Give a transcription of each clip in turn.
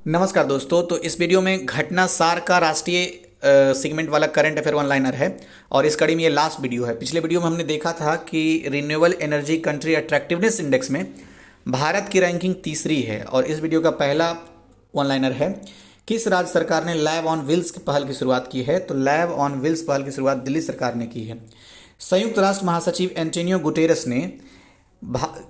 नमस्कार दोस्तों। तो इस वीडियो में घटना सार का राष्ट्रीय सेगमेंट वाला करंट अफेयर वन लाइनर है और इस कड़ी में ये लास्ट वीडियो है। पिछले वीडियो में हमने देखा था कि renewable energy country attractiveness index में भारत की रैंकिंग तीसरी है और इस वीडियो का पहला वन लाइनर है, किस राज्य सरकार ने लैब ऑन व्हील्स पहल की शुरुआत की है। तो लैब ऑन व्हील्स पहल की शुरुआत दिल्ली सरकार ने की है। संयुक्त राष्ट्र महासचिव एंटोनियो गुटेरेस ने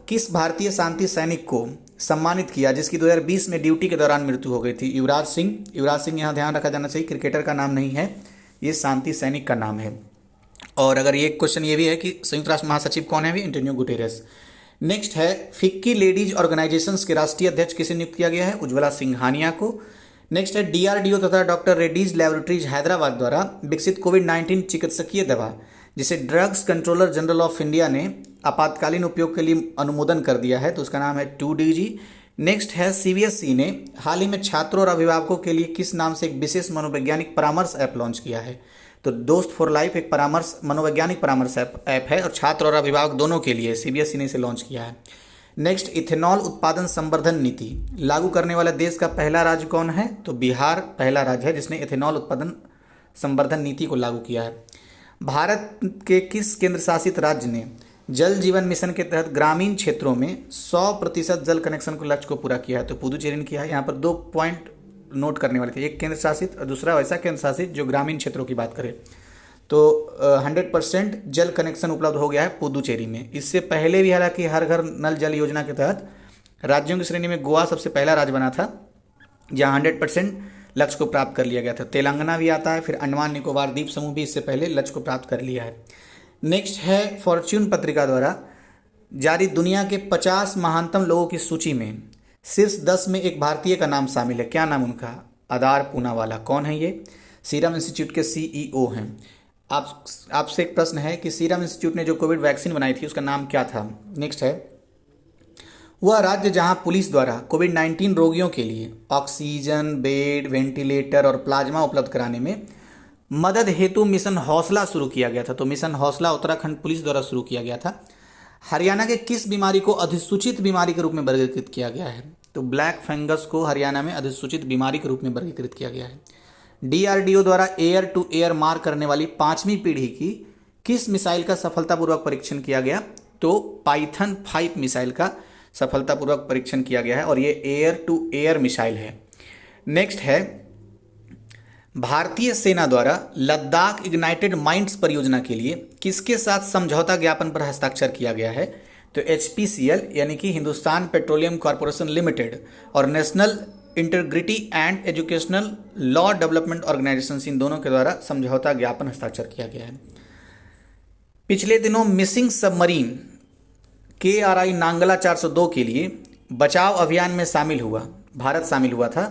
किस भारतीय शांति सैनिक को सम्मानित किया जिसकी 2020 में ड्यूटी के दौरान मृत्यु हो गई थी। युवराज सिंह यहाँ ध्यान रखा जाना चाहिए, क्रिकेटर का नाम नहीं है, ये शांति सैनिक का नाम है। और अगर ये क्वेश्चन ये भी है कि संयुक्त राष्ट्र महासचिव कौन है, भी एंटोनियो गुटेरेस। नेक्स्ट है, फिक्की लेडीज ऑर्गेनाइजेशंस के राष्ट्रीय अध्यक्ष किसे नियुक्त किया गया है, उज्ज्वला सिंघानिया को। नेक्स्ट है, डीआरडीओ तथा डॉक्टर रेड्डीज लैबोरेटरीज हैदराबाद द्वारा विकसित कोविड-19 चिकित्सकीय दवा जिसे drugs controller general of India ने आपातकालीन उपयोग के लिए अनुमोदन कर दिया है, तो उसका नाम है 2DG। नेक्स्ट है, सीबीएसई ने हाल ही में छात्रों और अभिभावकों के लिए किस नाम से एक विशेष मनोवैज्ञानिक परामर्श ऐप लॉन्च किया है। तो दोस्त फॉर लाइफ एक मनोवैज्ञानिक परामर्श ऐप है और छात्र और अभिभावक दोनों के लिए सीबीएसई ने इसे लॉन्च किया है। नेक्स्ट, इथेनॉल उत्पादन संवर्धन नीति लागू करने वाला देश का पहला राज्य कौन है। तो बिहार पहला राज्य है जिसने इथेनॉल उत्पादन संवर्धन नीति को लागू किया है। भारत के किस केंद्र शासित राज्य ने जल जीवन मिशन के तहत ग्रामीण क्षेत्रों में 100% जल कनेक्शन को लक्ष्य को पूरा किया है। तो पुदुचेरी ने किया है। यहाँ पर 2 पॉइंट नोट करने वाले थे, एक केंद्र शासित और दूसरा वैसा केंद्र शासित जो ग्रामीण क्षेत्रों की बात करें। तो 100% जल कनेक्शन उपलब्ध हो गया है पुदुचेरी में। इससे पहले भी हालांकि हर घर नल जल योजना के तहत राज्यों की श्रेणी में गोवा सबसे पहला राज्य बना था जहाँ 100% लक्ष्य को प्राप्त कर लिया गया था। तेलंगाना भी आता है, फिर अंडमान निकोबार द्वीप समूह भी इससे पहले लक्ष्य को प्राप्त कर लिया है। नेक्स्ट है, फॉर्च्यून पत्रिका द्वारा जारी दुनिया के 50 महानतम लोगों की सूची में शीर्ष 10 में एक भारतीय का नाम शामिल है। क्या नाम उनका? आदार पूनावाला। कौन है ये? सीरम इंस्टीट्यूट के सीईओ हैं। आपसे एक प्रश्न है कि सीरम इंस्टीट्यूट ने जो कोविड वैक्सीन बनाई थी उसका नाम क्या था। नेक्स्ट है, वह राज्य जहां पुलिस द्वारा कोविड-19 रोगियों के लिए ऑक्सीजन, बेड, वेंटिलेटर और प्लाज्मा उपलब्ध कराने में मदद हेतु मिशन हौसला शुरू किया गया था। तो मिशन हौसला उत्तराखंड पुलिस द्वारा शुरू किया गया था। हरियाणा के किस बीमारी को अधिसूचित बीमारी के रूप में वर्गीकृत किया गया है। तो ब्लैक फंगस को हरियाणा में अधिसूचित बीमारी के रूप में वर्गीकृत किया गया है। डीआरडीओ द्वारा एयर टू एयर मार करने वाली 5वीं पीढ़ी की किस मिसाइल का सफलतापूर्वक परीक्षण किया गया। तो पाइथन 5 मिसाइल का सफलतापूर्वक परीक्षण किया गया है और ये एयर टू एयर मिसाइल है। नेक्स्ट है, भारतीय सेना द्वारा लद्दाख इग्नाइटेड माइंड्स परियोजना के लिए किसके साथ समझौता ज्ञापन पर हस्ताक्षर किया गया है। तो HPCL यानी कि हिंदुस्तान पेट्रोलियम कॉरपोरेशन लिमिटेड और national integrity and educational law development organisation, इन दोनों के द्वारा समझौता ज्ञापन हस्ताक्षर किया गया है। पिछले दिनों मिसिंग सबमरीन KRI नांगला 402 के लिए बचाव अभियान में भारत शामिल हुआ था।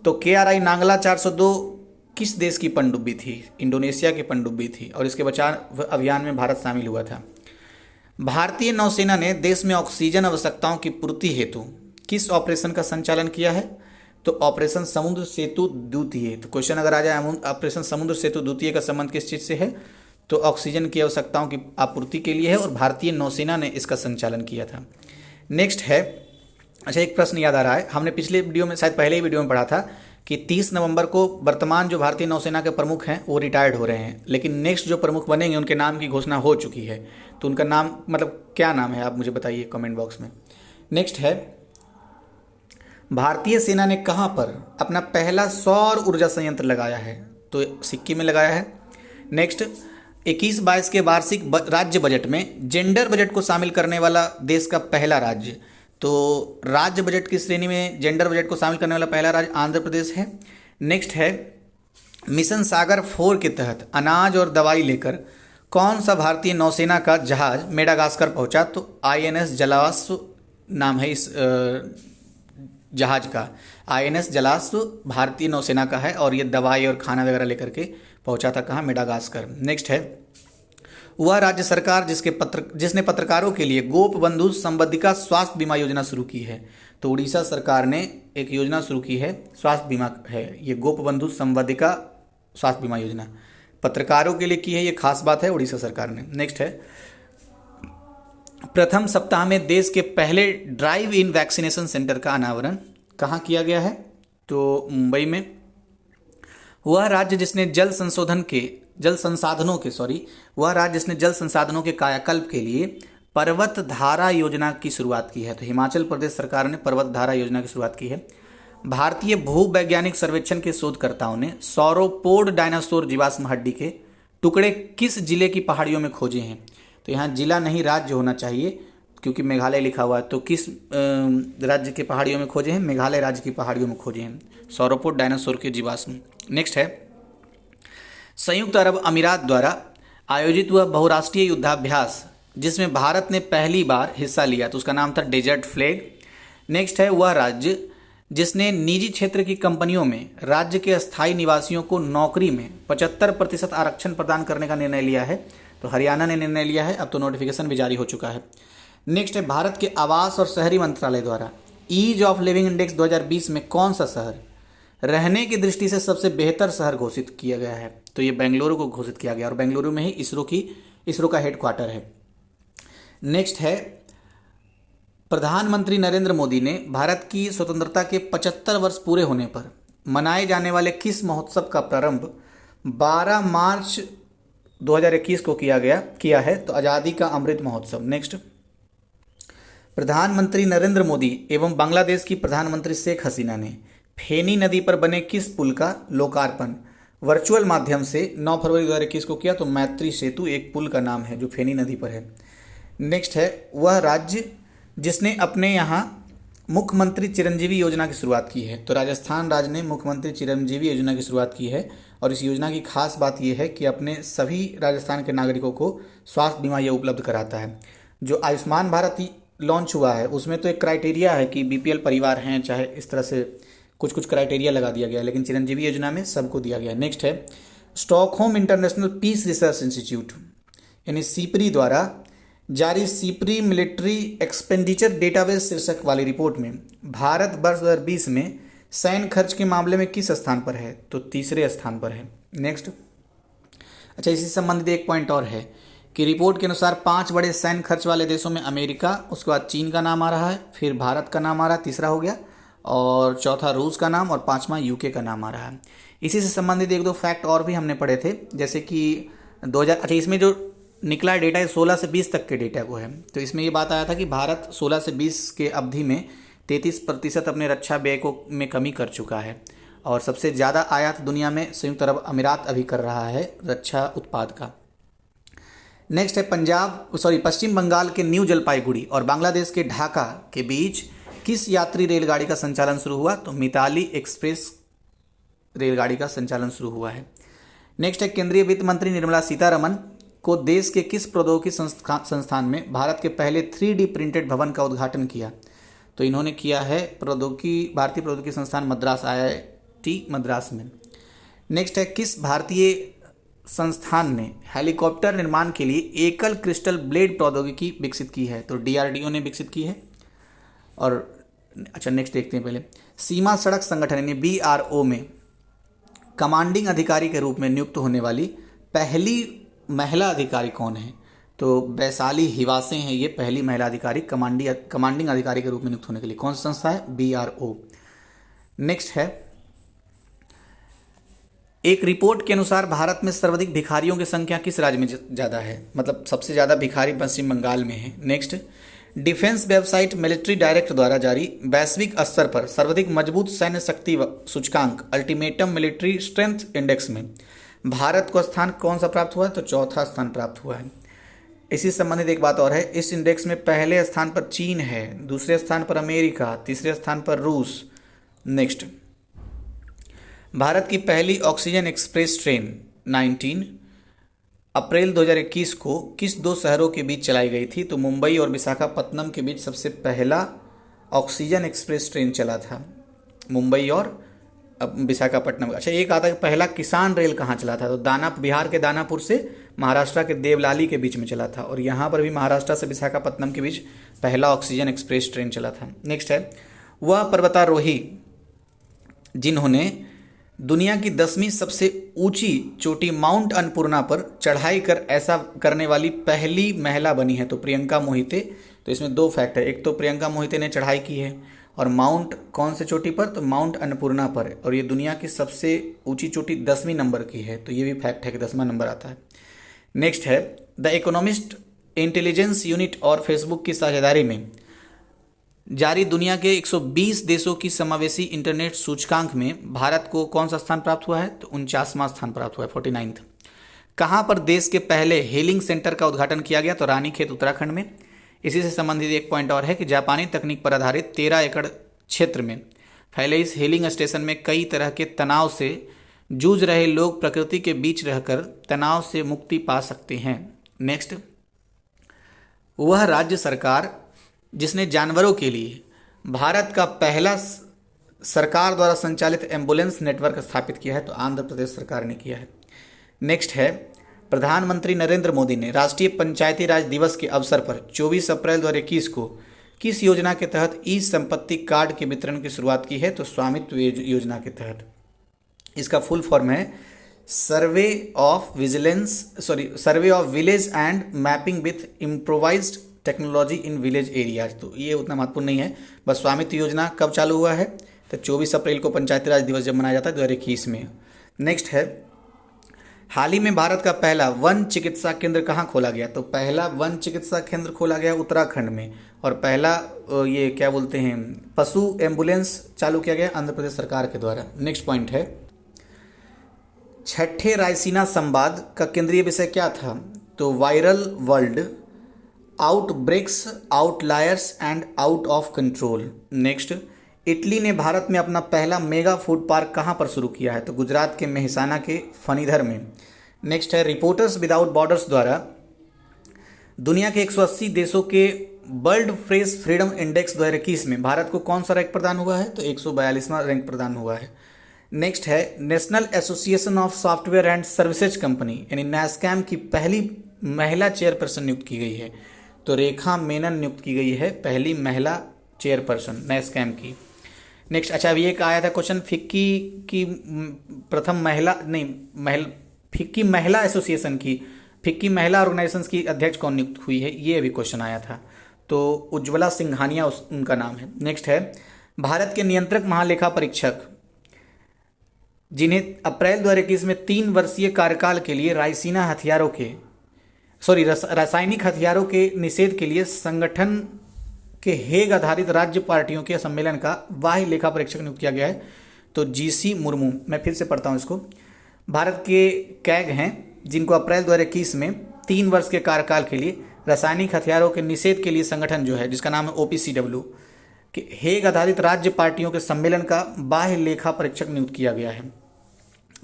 तो KRI नांगला 402 किस देश की पनडुब्बी थी? इंडोनेशिया की पनडुब्बी थी और इसके बचाव अभियान में भारत शामिल हुआ था। भारतीय नौसेना ने देश में ऑक्सीजन आवश्यकताओं की पूर्ति हेतु किस ऑपरेशन का संचालन किया है। तो ऑपरेशन समुद्र सेतु द्वितीय। तो क्वेश्चन अगर आ जाए ऑपरेशन समुद्र सेतु द्वितीय का संबंध किस चीज़ से है, तो ऑक्सीजन की आवश्यकताओं की आपूर्ति के लिए है और भारतीय नौसेना ने इसका संचालन किया था। नेक्स्ट है, अच्छा एक प्रश्न याद आ रहा है, हमने पिछले वीडियो में शायद पहले ही वीडियो में पढ़ा था कि 30 नवंबर को वर्तमान जो भारतीय नौसेना के प्रमुख हैं वो रिटायर्ड हो रहे हैं, लेकिन नेक्स्ट जो प्रमुख बनेंगे उनके नाम की घोषणा हो चुकी है। तो उनका नाम मतलब क्या नाम है आप मुझे बताइए कमेंट बॉक्स में। नेक्स्ट है, भारतीय सेना ने कहाँ पर अपना पहला सौर ऊर्जा संयंत्र लगाया है। तो सिक्किम में लगाया है। नेक्स्ट, 21-22 के वार्षिक राज्य बजट में जेंडर बजट को शामिल करने वाला देश का पहला राज्य। तो राज्य बजट की श्रेणी में जेंडर बजट को शामिल करने वाला पहला राज्य आंध्र प्रदेश है। नेक्स्ट है, मिशन सागर 4 के तहत अनाज और दवाई लेकर कौन सा भारतीय नौसेना का जहाज मेडागास्कर पहुंचा। तो INS जलाश्व नाम है इस जहाज का। INS जलाश्व भारतीय नौसेना का है और ये दवाई और खाना वगैरह लेकर के पहुंचा था कहाँ, मेडागास्कर। नेक्स्ट है, वह राज्य सरकार जिसने पत्रकारों के लिए गोप बंधु संबंधिका स्वास्थ्य बीमा योजना शुरू की है। तो उड़ीसा सरकार ने एक योजना शुरू की है, स्वास्थ्य बीमा है ये, गोप बंधु संबंधिका स्वास्थ्य बीमा योजना पत्रकारों के लिए की है, ये खास बात है उड़ीसा सरकार ने। नेक्स्ट है, प्रथम सप्ताह में देश के पहले ड्राइव इन वैक्सीनेशन सेंटर का अनावरण कहाँ किया गया है। तो मुंबई में। वह राज्य जिसने वह राज्य जिसने जल संसाधनों के कायाकल्प के लिए पर्वत धारा योजना की शुरुआत की है, तो हिमाचल प्रदेश सरकार ने पर्वत धारा योजना की शुरुआत की है। भारतीय भूवैज्ञानिक सर्वेक्षण के शोधकर्ताओं ने सौरोपोड डायनासोर जीवाश्म हड्डी के टुकड़े किस जिले की पहाड़ियों में खोजे हैं? तो यहाँ जिला नहीं राज्य होना चाहिए, क्योंकि मेघालय लिखा हुआ है। तो किस राज्य के पहाड़ियों में खोजे हैं? मेघालय राज्य की पहाड़ियों में खोजे हैं सौरोपोड डायनासोर के जीवाश्म। नेक्स्ट है, संयुक्त अरब अमीरात द्वारा आयोजित हुआ बहुराष्ट्रीय युद्धाभ्यास जिसमें भारत ने पहली बार हिस्सा लिया, तो उसका नाम था डेजर्ट फ्लैग। नेक्स्ट है, वह राज्य जिसने निजी क्षेत्र की कंपनियों में राज्य के अस्थायी निवासियों को नौकरी में 75% आरक्षण प्रदान करने का निर्णय लिया है, तो हरियाणा ने निर्णय लिया है। अब तो नोटिफिकेशन भी जारी हो चुका है। नेक्स्ट है, भारत के आवास और शहरी मंत्रालय द्वारा ईज ऑफ लिविंग इंडेक्स 2020 में कौन सा शहर रहने की दृष्टि से सबसे बेहतर शहर घोषित किया गया है? तो ये बेंगलुरु को घोषित किया गया, और बेंगलुरु में ही इसरो का हेडक्वार्टर है। नेक्स्ट है, प्रधानमंत्री नरेंद्र मोदी ने भारत की स्वतंत्रता के 75 वर्ष पूरे होने पर मनाए जाने वाले किस महोत्सव का प्रारंभ 12 मार्च 2021 को किया है? तो आज़ादी का अमृत महोत्सव। नेक्स्ट, प्रधानमंत्री नरेंद्र मोदी एवं बांग्लादेश की प्रधानमंत्री शेख हसीना ने फेनी नदी पर बने किस पुल का लोकार्पण वर्चुअल माध्यम से 9 फरवरी 2021 को किया? तो मैत्री सेतु एक पुल का नाम है जो फेनी नदी पर है। नेक्स्ट है, वह राज्य जिसने अपने यहाँ मुख्यमंत्री चिरंजीवी योजना की शुरुआत की है, तो राजस्थान राज्य ने मुख्यमंत्री चिरंजीवी योजना की शुरुआत की है। और इस योजना की खास बात यह है कि अपने सभी राजस्थान के नागरिकों को स्वास्थ्य बीमा यह उपलब्ध कराता है। जो आयुष्मान भारत लॉन्च हुआ है उसमें तो एक क्राइटेरिया है कि बीपीएल परिवार हैं, चाहे इस तरह से कुछ क्राइटेरिया लगा दिया गया है, लेकिन चिरंजीवी योजना में सबको दिया गया है। नेक्स्ट है, Stockholm International Peace Research Institute यानी सीपरी द्वारा जारी सीपरी मिलिट्री एक्सपेंडिचर डेटाबेस शीर्षक वाली रिपोर्ट में भारत वर्ष 2020 में सैन्य खर्च के मामले में किस स्थान पर है? तो तीसरे स्थान पर है। नेक्स्ट, अच्छा, इसी संबंधित एक पॉइंट और है कि रिपोर्ट के अनुसार 5 बड़े सैन्य खर्च वाले देशों में अमेरिका, उसके बाद चीन का नाम आ रहा है, फिर भारत का नाम आ रहा है, तीसरा हो गया, और चौथा रूस का नाम, और 5वां यूके का नाम आ रहा है। इसी से संबंधित 1-2 फैक्ट और भी हमने पढ़े थे, जैसे कि 2000, अच्छा, इसमें जो निकला डेटा है 16 से 20 तक के डेटा को है। तो इसमें ये बात आया था कि भारत 16 से 20 के अवधि में 33% अपने रक्षा व्यय को में कमी कर चुका है, और सबसे ज़्यादा आयात दुनिया में संयुक्त अरब अमीरात अभी कर रहा है रक्षा उत्पाद का। नेक्स्ट है, पश्चिम बंगाल के न्यू जलपाईगुड़ी और बांग्लादेश के ढाका के बीच किस यात्री रेलगाड़ी का संचालन शुरू हुआ? तो मिताली एक्सप्रेस रेलगाड़ी का संचालन शुरू हुआ है। नेक्स्ट है, केंद्रीय वित्त मंत्री निर्मला सीतारमन को देश के किस प्रौद्योगिकी संस्थान में भारत के पहले 3D प्रिंटेड भवन का उद्घाटन किया? तो इन्होंने किया है भारतीय प्रौद्योगिकी संस्थान मद्रास, IIT मद्रास में। नेक्स्ट है, किस भारतीय संस्थान ने हेलीकॉप्टर निर्माण के लिए एकल क्रिस्टल ब्लेड प्रौद्योगिकी विकसित की है? तो DRDO ने विकसित की है। और अच्छा, नेक्स्ट देखते हैं। पहले, सीमा सड़क संगठन यानी BRO में कमांडिंग अधिकारी के रूप में नियुक्त होने वाली पहली महिला अधिकारी कौन है? तो वैशाली हिवासे हैं ये पहली महिला अधिकारी कमांडिंग अधिकारी के रूप में नियुक्त होने के लिए। कौन सी संस्था है? BRO। नेक्स्ट है, एक रिपोर्ट के अनुसार भारत में सर्वाधिक भिखारियों की संख्या किस राज्य में ज़्यादा है? मतलब सबसे ज़्यादा भिखारी पश्चिम बंगाल में है। Next, defence website military direct द्वारा जारी वैश्विक स्तर पर सर्वाधिक मजबूत सैन्य शक्ति सूचकांक अल्टीमेटम मिलिट्री स्ट्रेंथ इंडेक्स में भारत को स्थान कौन सा प्राप्त हुआ है? तो चौथा स्थान प्राप्त हुआ है। इसी संबंधित एक बात और है, इस इंडेक्स में पहले स्थान पर चीन है, दूसरे स्थान पर अमेरिका, तीसरे स्थान पर रूस। नेक्स्ट, भारत की पहली ऑक्सीजन एक्सप्रेस ट्रेन 19 अप्रैल 2021 को किस 2 शहरों के बीच चलाई गई थी? तो मुंबई और विशाखापत्तनम के बीच सबसे पहला ऑक्सीजन एक्सप्रेस ट्रेन चला था, मुंबई और विशाखापट्टनम। अच्छा, एक आता है पहला किसान रेल कहाँ चला था? तो बिहार के दानापुर से महाराष्ट्र के देवलाली के बीच में चला था, और यहाँ पर भी महाराष्ट्र से विशाखापत्तनम के बीच पहला ऑक्सीजन एक्सप्रेस ट्रेन चला था। नेक्स्ट है, वह पर्वतारोही जिन्होंने दुनिया की 10वीं सबसे ऊंची चोटी माउंट अन्नपूर्णा पर चढ़ाई कर ऐसा करने वाली पहली महिला बनी है? तो प्रियंका मोहिते। तो इसमें 2 फैक्ट है, एक तो प्रियंका मोहिते ने चढ़ाई की है, और माउंट कौन से चोटी पर, तो माउंट अन्नपूर्णा पर है। और ये दुनिया की सबसे ऊंची चोटी 10वीं नंबर की है, तो ये भी फैक्ट है कि 10वां नंबर आता है। नेक्स्ट है द इकोनॉमिस्ट इंटेलिजेंस यूनिट और फेसबुक की साझेदारी में जारी दुनिया के 120 देशों की समावेशी इंटरनेट सूचकांक में भारत को कौन सा स्थान प्राप्त हुआ है, तो 49वां स्थान प्राप्त हुआ है, 49th। कहाँ पर देश के पहले हेलिंग सेंटर का उद्घाटन किया गया, तो रानीखेत उत्तराखंड में। इसी से संबंधित एक पॉइंट और है कि जापानी तकनीक पर आधारित 13 एकड़ क्षेत्र में फैले इस हेलिंग स्टेशन में कई तरह के तनाव से जूझ रहे लोग प्रकृति के बीच रहकर तनाव से मुक्ति पा सकते हैं। नेक्स्ट, वह राज्य सरकार जिसने जानवरों के लिए भारत का पहला सरकार द्वारा संचालित एम्बुलेंस नेटवर्क स्थापित किया है, तो आंध्र प्रदेश सरकार ने किया है। नेक्स्ट है प्रधानमंत्री नरेंद्र मोदी ने राष्ट्रीय पंचायती राज दिवस के अवसर पर 24 अप्रैल 2021 को किस योजना के तहत ई संपत्ति कार्ड के वितरण की शुरुआत की है, तो स्वामित्व योजना के तहत। इसका फुल फॉर्म है survey of village and mapping with improvised technology in village areas. तो ये उतना महत्वपूर्ण नहीं है, बस स्वामित्व योजना कब चालू हुआ है, तो 24 अप्रैल को पंचायती राज दिवस जब मनाया जाता है 2021 में। नेक्स्ट है हाल ही में भारत का पहला वन चिकित्सा केंद्र कहाँ खोला गया, तो पहला वन चिकित्सा केंद्र खोला गया उत्तराखंड में। और पहला ये क्या बोलते हैं पशु एम्बुलेंस चालू किया गया आंध्र प्रदेश सरकार के द्वारा। नेक्स्ट पॉइंट है छठे रायसीना संवाद का केंद्रीय विषय क्या था, तो viral world outbreaks, outliers and out of control. Next, Italy ने भारत में अपना पहला मेगा फूड पार्क कहाँ पर शुरू किया है, तो गुजरात के मेहसाना के फनीधर में। नेक्स्ट है रिपोर्टर्स विदाउट बॉर्डर्स द्वारा दुनिया के 180 देशों के वर्ल्ड प्रेस फ्रीडम इंडेक्स 2021 में भारत को कौन सा रैंक प्रदान हुआ है, तो 142वां रैंक प्रदान हुआ है। नेक्स्ट है national association of software and services company यानी नैस्कैम की पहली महिला चेयरपर्सन नियुक्त की गई है, तो रेखा मेनन नियुक्त की गई है पहली महिला चेयरपर्सन नैस्कैम की। नेक्स्ट, अच्छा अभी एक आया था क्वेश्चन फिक्की की प्रथम फिक्की महिला एसोसिएशन की, फिक्की महिला ऑर्गेनाइजेशन की अध्यक्ष कौन नियुक्त हुई है, ये अभी क्वेश्चन आया था, तो उज्ज्वला सिंघानिया उनका नाम है। नेक्स्ट है भारत के नियंत्रक महालेखा परीक्षक जिन्हें अप्रैल 2021 में 3 वर्षीय कार्यकाल के लिए रासायनिक हथियारों के निषेध के लिए संगठन के हेग आधारित राज्य पार्टियों के सम्मेलन का बाह्य लेखा परीक्षक नियुक्त किया गया है, तो जीसी मुर्मू। मैं फिर से पढ़ता हूं इसको। भारत के कैग हैं जिनको अप्रैल 2021 में 3 वर्ष के कार्यकाल के लिए रासायनिक हथियारों के निषेध के लिए संगठन जो है जिसका नाम है OPCW के हेग आधारित राज्य पार्टियों के सम्मेलन का बाह्य लेखा परीक्षक नियुक्त किया गया है,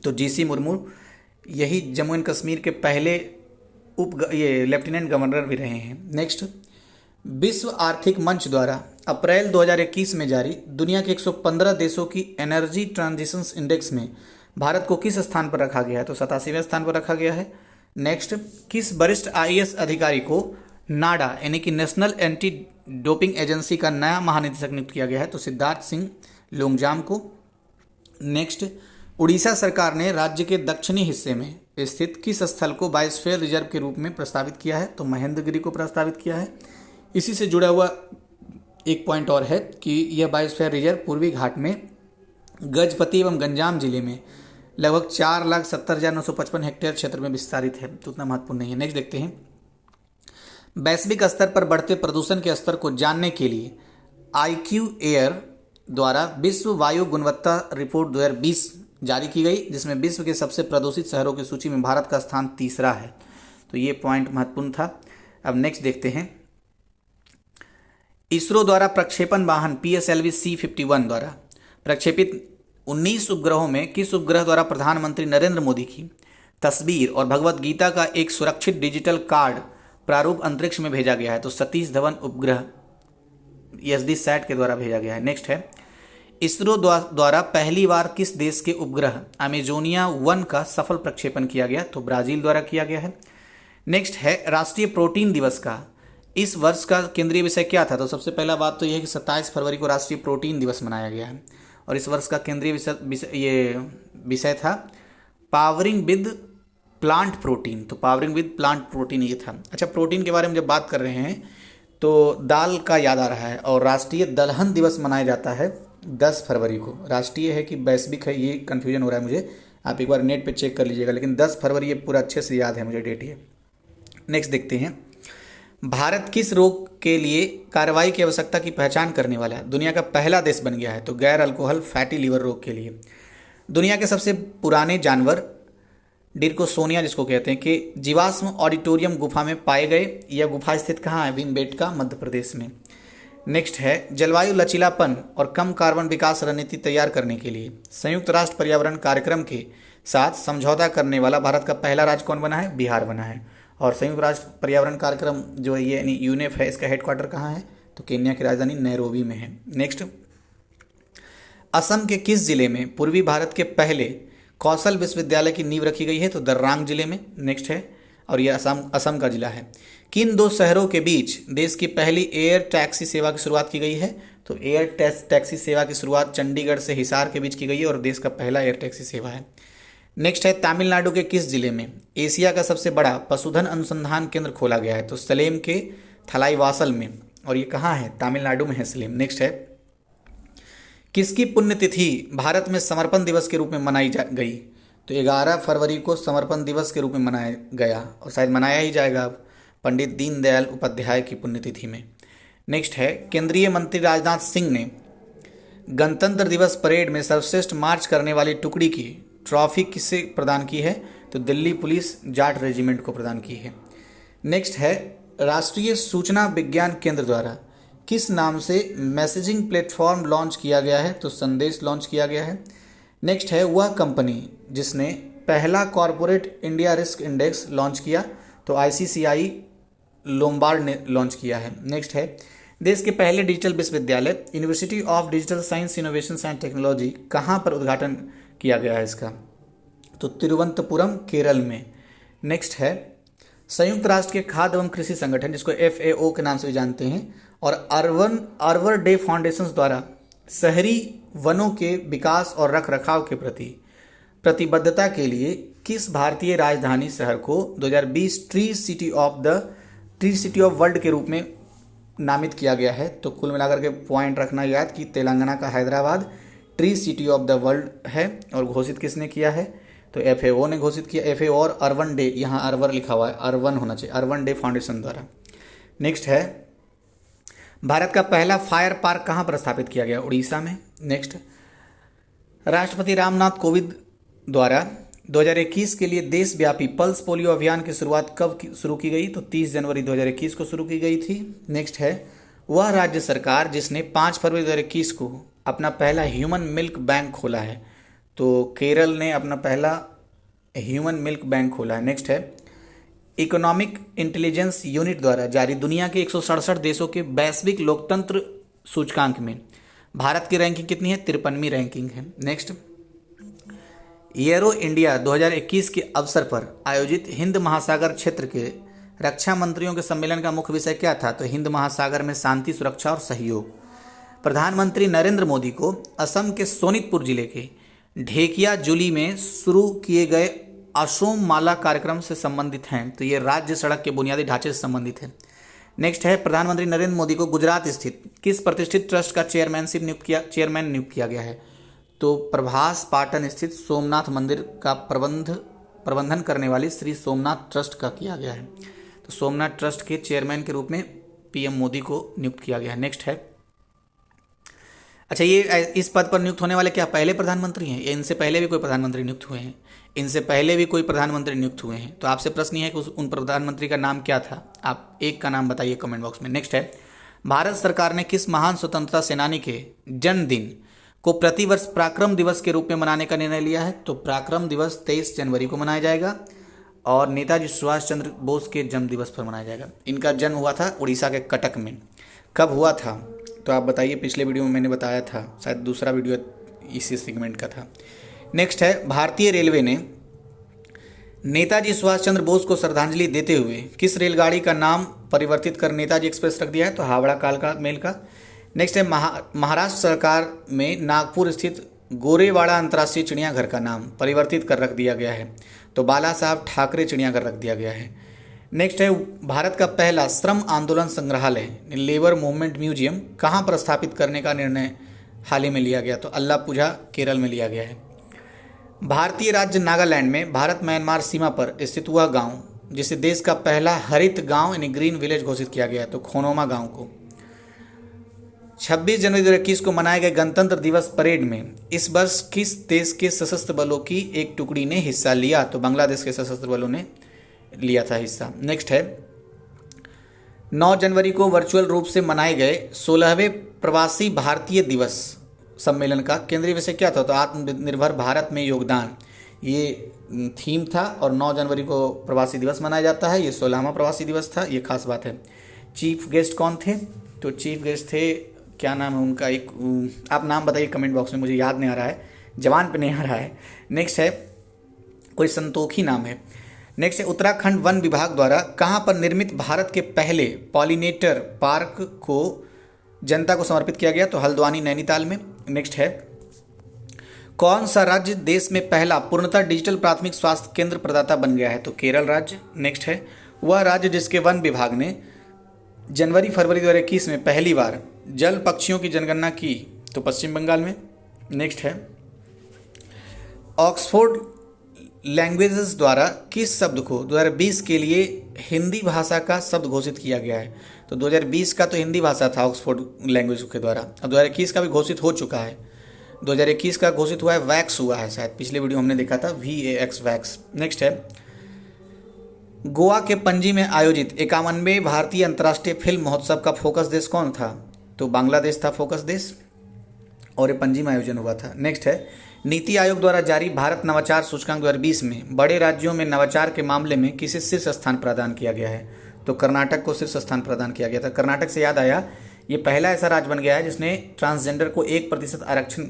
तो जीसी मुर्मू यही जम्मू एंड कश्मीर के पहले लेफ्टिनेंट गवर्नर भी रहे हैं। नेक्स्ट, विश्व आर्थिक मंच द्वारा अप्रैल 2021 में जारी दुनिया के 115 देशों की एनर्जी ट्रांजिशन इंडेक्स में भारत को किस स्थान पर रखा गया है, तो 87वें स्थान पर रखा गया है। नेक्स्ट, किस वरिष्ठ IAS अधिकारी को नाडा यानी कि नेशनल एंटी डोपिंग एजेंसी का नया महानिदेशक नियुक्त किया गया है, तो सिद्धार्थ सिंह लोंगजाम को। नेक्स्ट, उड़ीसा सरकार ने राज्य के दक्षिणी हिस्से में स्थित किस स्थल को बायोस्फीयर रिजर्व के रूप में प्रस्तावित किया है, तो महेंद्रगिरी को प्रस्तावित किया है। इसी से जुड़ा हुआ एक पॉइंट और है कि यह बायोस्फीयर रिजर्व पूर्वी घाट में गजपति एवं गंजाम जिले में लगभग 4,70,955 हेक्टेयर क्षेत्र में विस्तारित है, तो उतना महत्वपूर्ण नहीं है। नेक्स्ट देखते हैं, वैश्विक स्तर पर बढ़ते प्रदूषण के स्तर को जानने के लिए IQ एयर द्वारा विश्व वायु गुणवत्ता रिपोर्ट 2020 जारी की गई, जिसमें विश्व के सबसे प्रदूषित शहरों की सूची में भारत का स्थान 3रा है, तो ये पॉइंट महत्वपूर्ण था। अब नेक्स्ट देखते हैं, इसरो द्वारा प्रक्षेपण वाहन PSLV C-51 द्वारा प्रक्षेपित 19 उपग्रहों में किस उपग्रह द्वारा प्रधानमंत्री नरेंद्र मोदी की तस्वीर और भगवत गीता का एक सुरक्षित डिजिटल कार्ड प्रारूप अंतरिक्ष में भेजा गया है, तो सतीश धवन उपग्रह SDSat के द्वारा भेजा गया है। नेक्स्ट है, इसरो द्वारा पहली बार किस देश के उपग्रह अमेजोनिया 1 का सफल प्रक्षेपण किया गया, तो ब्राजील द्वारा किया गया है। नेक्स्ट है, राष्ट्रीय प्रोटीन दिवस का इस वर्ष का केंद्रीय विषय क्या था, तो सबसे पहला बात तो यह है कि 27 फरवरी को राष्ट्रीय प्रोटीन दिवस मनाया गया है, और इस वर्ष का केंद्रीय विषय था पावरिंग विद प्लांट प्रोटीन, तो पावरिंग विद प्लांट प्रोटीन ये था। अच्छा, प्रोटीन के बारे में जब बात कर रहे हैं तो दाल का याद आ रहा है। और राष्ट्रीय दलहन दिवस मनाया जाता है 10 फरवरी को। राष्ट्रीय है कि वैश्विक है, ये कन्फ्यूजन हो रहा है मुझे, आप एक बार नेट पे चेक कर लीजिएगा, लेकिन 10 फरवरी ये पूरा अच्छे से याद है मुझे डेट ये। नेक्स्ट देखते हैं, भारत किस रोग के लिए कार्रवाई की आवश्यकता की पहचान करने वाला है दुनिया का पहला देश बन गया है? तो गैर अल्कोहल फैटी लीवर रोग के लिए। दुनिया के सबसे पुराने जानवर डिर्कोसोनिया जिसको कहते हैं कि जीवाश्म ऑडिटोरियम गुफा में पाए गए। यह गुफा स्थित कहाँ है? भीमबेटका मध्य प्रदेश में। नेक्स्ट है, जलवायु लचीलापन और कम कार्बन विकास रणनीति तैयार करने के लिए संयुक्त राष्ट्र पर्यावरण कार्यक्रम के साथ समझौता करने वाला भारत का पहला राज्य कौन बना है? बिहार बना है। और संयुक्त राष्ट्र पर्यावरण कार्यक्रम जो है ये यानी यूनेप है, इसका हेडक्वार्टर कहाँ है? तो केन्या की राजधानी नैरोबी में है। नेक्स्ट, असम के किस जिले में पूर्वी भारत के पहले कौशल विश्वविद्यालय की नींव रखी गई है? तो दर्रांग जिले में। नेक्स्ट है, और यह असम का जिला है। किन दो शहरों के बीच देश की पहली एयर टैक्सी सेवा की शुरुआत की गई है? तो एयर टैक्सी सेवा की शुरुआत चंडीगढ़ से हिसार के बीच की गई है और देश का पहला एयर टैक्सी सेवा है। नेक्स्ट है, तमिलनाडु के किस जिले में एशिया का सबसे बड़ा पशुधन अनुसंधान केंद्र खोला गया है? तो सलेम के थलाईवासल में, और ये कहाँ है? तमिलनाडु में है सलेम। नेक्स्ट है, किसकी पुण्यतिथि भारत में समर्पण दिवस के रूप में मनाई गई? तो 11 फरवरी को समर्पण दिवस के रूप में मनाया गया और शायद मनाया ही जाएगा अब, पंडित दीनदयाल उपाध्याय की पुण्यतिथि में। नेक्स्ट है, केंद्रीय मंत्री राजनाथ सिंह ने गणतंत्र दिवस परेड में सर्वश्रेष्ठ मार्च करने वाली टुकड़ी की ट्रॉफी किसे प्रदान की है? तो दिल्ली पुलिस जाट रेजिमेंट को प्रदान की है। नेक्स्ट है, राष्ट्रीय सूचना विज्ञान केंद्र द्वारा किस नाम से मैसेजिंग प्लेटफॉर्म लॉन्च किया गया है? तो संदेश लॉन्च किया गया है। नेक्स्ट है, वह कंपनी जिसने पहला corporate India risk index launch किया? तो आईसीसीआई लोम्बार्ड ने लॉन्च किया है। नेक्स्ट है, देश के पहले डिजिटल विश्वविद्यालय university of digital science innovation and technology कहाँ पर उद्घाटन किया गया है इसका? तो तिरुवनंतपुरम केरल में। नेक्स्ट है, संयुक्त राष्ट्र के खाद्य एवं कृषि संगठन जिसको FAO के नाम से भी जानते हैं और अर्वर डे फाउंडेशन द्वारा शहरी वनों के विकास और रखरखाव के प्रति प्रतिबद्धता के लिए किस भारतीय राजधानी शहर को 2020 ट्री सिटी ऑफ वर्ल्ड के रूप में नामित किया गया है? तो कुल मिलाकर के पॉइंट रखना याद कि तेलंगाना का Hyderabad tree city of the world है। और घोषित किसने किया है? तो FAO ने घोषित किया। FAO और अर्वन डे, यहाँ अर्वर लिखा हुआ है, अर्वन होना चाहिए, अर्वन डे फाउंडेशन द्वारा। नेक्स्ट है, भारत का पहला फायर पार्क कहाँ पर स्थापित किया गया? उड़ीसा में। नेक्स्ट, राष्ट्रपति रामनाथ कोविंद द्वारा 2021 के लिए देशव्यापी पल्स पोलियो अभियान की शुरुआत कब शुरू की गई? तो 30 जनवरी 2021 को शुरू की गई थी। नेक्स्ट है, वह राज्य सरकार जिसने 5 फरवरी 2021 को अपना पहला ह्यूमन मिल्क बैंक खोला है? तो केरल ने अपना पहला ह्यूमन मिल्क बैंक खोला है। नेक्स्ट है, इकोनॉमिक इंटेलिजेंस यूनिट द्वारा जारी दुनिया के 167 देशों के वैश्विक लोकतंत्र सूचकांक में भारत की रैंकिंग कितनी है? 53वीं रैंकिंग है। नेक्स्ट, एरो इंडिया 2021 के अवसर पर आयोजित हिंद महासागर क्षेत्र के रक्षा मंत्रियों के सम्मेलन का मुख्य विषय क्या था? तो हिंद महासागर में शांति, सुरक्षा और सहयोग। प्रधानमंत्री नरेंद्र मोदी को असम के सोनितपुर जिले के ढेकियाजुली में शुरू किए गए असोम माला कार्यक्रम से संबंधित हैं? तो ये राज्य सड़क के बुनियादी ढांचे से संबंधित है। नेक्स्ट है, प्रधानमंत्री नरेंद्र मोदी को गुजरात स्थित किस प्रतिष्ठित ट्रस्ट का चेयरमैन नियुक्त किया गया है? तो प्रभास पाटन स्थित सोमनाथ मंदिर का प्रबंधन करने वाली श्री सोमनाथ ट्रस्ट का किया गया है। तो सोमनाथ ट्रस्ट के चेयरमैन के रूप में PM मोदी को नियुक्त किया गया है। नेक्स्ट है, अच्छा ये इस पद पर नियुक्त होने वाले क्या पहले प्रधानमंत्री हैं या इनसे पहले भी कोई प्रधानमंत्री नियुक्त हुए हैं? इनसे पहले भी कोई प्रधानमंत्री नियुक्त हुए हैं। तो आपसे प्रश्न ये है कि उन प्रधानमंत्री का नाम क्या था? आप एक का नाम बताइए कमेंट बॉक्स में। नेक्स्ट है, भारत सरकार ने किस महान स्वतंत्रता सेनानी के जन्मदिन को प्रतिवर्ष पराक्रम दिवस के रूप में मनाने का निर्णय लिया है? तो पराक्रम दिवस 23 जनवरी को मनाया जाएगा और नेताजी सुभाष चंद्र बोस के जन्म दिवस पर मनाया जाएगा। इनका जन्म हुआ था उड़ीसा के कटक में। कब हुआ था? तो आप बताइए, पिछले वीडियो में मैंने बताया था, शायद दूसरा वीडियो इसी सेगमेंट का था। नेक्स्ट है, भारतीय रेलवे ने नेताजी सुभाष चंद्र बोस को श्रद्धांजलि देते हुए किस रेलगाड़ी का नाम परिवर्तित कर नेताजी एक्सप्रेस रख दिया है? तो हावड़ा कालका मेल का। नेक्स्ट है, महाराष्ट्र सरकार में नागपुर स्थित गोरेवाड़ा अंतर्राष्ट्रीय चिड़ियाघर का नाम परिवर्तित कर रख दिया गया है? तो बाला साहब ठाकरे चिड़ियाघर रख दिया गया है। नेक्स्ट है भारत का पहला श्रम आंदोलन संग्रहालय लेबर मूवमेंट म्यूजियम कहाँ पर स्थापित करने का निर्णय हाल ही में लिया गया? तो अल्लापुझा केरल में लिया गया है। भारतीय राज्य नागालैंड में भारत म्यांमार सीमा पर स्थित हुआ गांव जिसे देश का पहला हरित गांव यानी ग्रीन विलेज घोषित किया गया है, तो खोनोमा गांव को। 26 जनवरी 2021 को मनाए गए गणतंत्र दिवस परेड में इस वर्ष किस देश के सशस्त्र बलों की एक टुकड़ी ने हिस्सा लिया? तो बांग्लादेश के सशस्त्र बलों ने लिया था हिस्सा। नेक्स्ट है 9 जनवरी को वर्चुअल रूप से मनाए गए 16वें प्रवासी भारतीय दिवस सम्मेलन का केंद्रीय विषय क्या था? तो आत्मनिर्भर भारत में योगदान, ये थीम था। और 9 जनवरी को प्रवासी दिवस मनाया जाता है, ये 16वां प्रवासी दिवस था, ये खास बात है। चीफ गेस्ट कौन थे? तो चीफ गेस्ट थे, क्या नाम है उनका, एक आप नाम बताइए कमेंट बॉक्स में, मुझे याद नहीं आ रहा है, जवान पे नहीं आ रहा है। नेक्स्ट है कोई संतोखी नाम है। नेक्स्ट है उत्तराखंड वन विभाग द्वारा कहाँ पर निर्मित भारत के पहले पॉलिनेटर पार्क को जनता को समर्पित किया गया? तो हल्द्वानी नैनीताल में। नेक्स्ट है कौन सा राज्य देश में पहला पूर्णतः डिजिटल प्राथमिक स्वास्थ्य केंद्र प्रदाता बन गया है? तो केरल राज्य। नेक्स्ट है वह राज्य जिसके वन विभाग ने जनवरी-फरवरी 2021 में पहली बार जल पक्षियों की जनगणना की? तो पश्चिम बंगाल में। नेक्स्ट है ऑक्सफोर्ड लैंग्वेजेस द्वारा किस शब्द को 2020 के लिए हिंदी भाषा का शब्द घोषित किया गया है? तो 2020 का तो हिंदी भाषा था ऑक्सफोर्ड लैंग्वेज के द्वारा, अब 2021 का भी घोषित हो चुका है। 2021 का घोषित हुआ है, वैक्स हुआ है शायद, पिछले वीडियो हमने देखा था VAX वैक्स। नेक्स्ट है गोवा के पणजी में आयोजित 51वें भारतीय अंतर्राष्ट्रीय फिल्म महोत्सव का फोकस देश कौन था? तो बांग्लादेश था फोकस देश, और ये पणजी में आयोजन हुआ था। नेक्स्ट है नीति आयोग द्वारा जारी भारत नवाचार सूचकांक 2020 में बड़े राज्यों में नवाचार के मामले में किसे शीर्ष स्थान प्रदान किया गया है? तो कर्नाटक को शीर्ष स्थान प्रदान किया गया था। कर्नाटक से याद आया, ये पहला ऐसा राज्य बन गया है जिसने ट्रांसजेंडर को 1% आरक्षण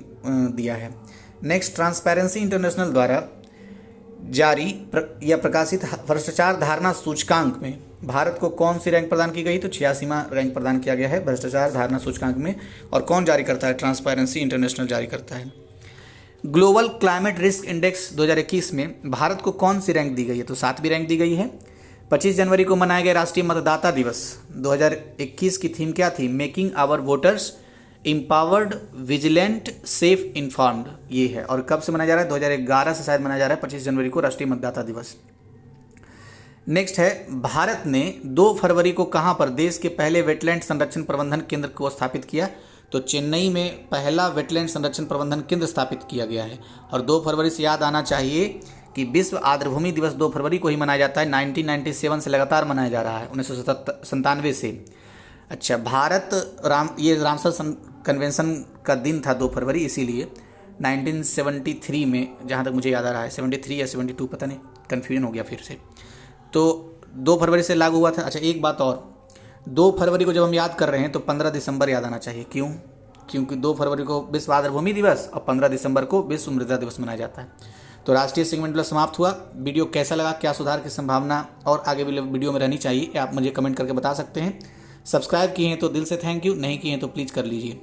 दिया है। नेक्स्ट ट्रांसपेरेंसी इंटरनेशनल द्वारा जारी या प्रकाशित भ्रष्टाचार धारणा सूचकांक में भारत को कौन सी रैंक प्रदान की गई? तो 86वां रैंक प्रदान किया गया है भ्रष्टाचार धारणा सूचकांक में। और कौन जारी करता है? ट्रांसपेरेंसी इंटरनेशनल जारी करता है। ग्लोबल क्लाइमेट रिस्क इंडेक्स 2021 में भारत को कौन सी रैंक दी गई है? तो 7वीं रैंक दी गई है। 25 जनवरी को मनाए गए राष्ट्रीय मतदाता दिवस 2021 की थीम क्या थी? Making our voters empowered, vigilant, safe, informed, ये है। और कब से मनाया जा रहा है? 2011 से शायद मनाया जा रहा है 25 जनवरी को राष्ट्रीय मतदाता दिवस। नेक्स्ट है भारत ने 2 फरवरी को कहाँ पर देश के पहले वेटलैंड संरक्षण प्रबंधन केंद्र को स्थापित किया? तो चेन्नई में पहला वेटलैंड संरक्षण प्रबंधन केंद्र स्थापित किया गया है। और 2 फरवरी से याद आना चाहिए कि विश्व आर्द्रभूमि दिवस 2 फरवरी को ही मनाया जाता है। 1997 से लगातार मनाया जा रहा है, 1997 से। अच्छा, ये रामसर कन्वेंशन का दिन था 2 फरवरी, इसीलिए 1973 में, जहाँ तक मुझे याद आ रहा है 73 या 72, पता नहीं, कन्फ्यूजन हो गया फिर से। तो 2 फरवरी से लागू हुआ था। अच्छा, एक बात और, 2 फरवरी को जब हम याद कर रहे हैं तो 15 दिसंबर याद आना चाहिए। क्यों? क्योंकि 2 फरवरी को विश्व आर्द्रभूमि दिवस और 15 दिसंबर को विश्व मृदा दिवस मनाया जाता है। तो राष्ट्रीय सेगमेंट समाप्त हुआ। वीडियो कैसा लगा, क्या सुधार की संभावना और आगे भी वीडियो में रहनी चाहिए, आप मुझे कमेंट करके बता सकते हैं। सब्सक्राइब किए हैं तो दिल से थैंक यू, नहीं किए हैं तो प्लीज़ कर लीजिए।